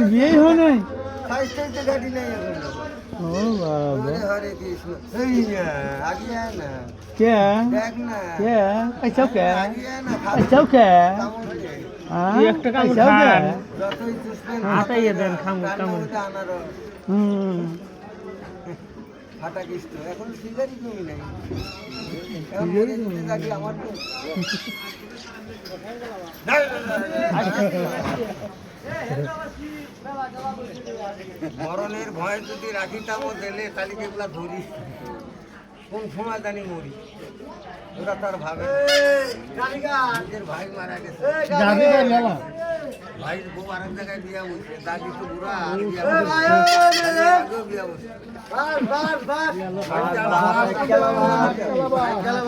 বিয়ে হয় নাই? गाड़ी नहीं है ও বাবা, हरे कृष्ण आगे है ना কে देख ना কে আইসাও কে आगे है ना আইসাও কে তুই একটা কামড় আইসাও কে? খান। যতই চুষবেন হাতাইয়ে দেন, খামু, খামু। আনারস হুম ফাটা কৃষ্ণ এখন সিগারি কমি নাই এখন মরে যেতে থাকি আমার তো মরণের ভয় যদি রাখিতাম দিলে তাহলে কেবলা ধরি কোন সময় জানি মরি ওরা তার ভাবে নিজের ভাই মারা গেছে যাবি না গেলা ভাই বউ আরেক জায়গায় বিয়া বসে দাদি তো বুড়া আর বিয়া বসে আগেও বিয়া বসে খেলা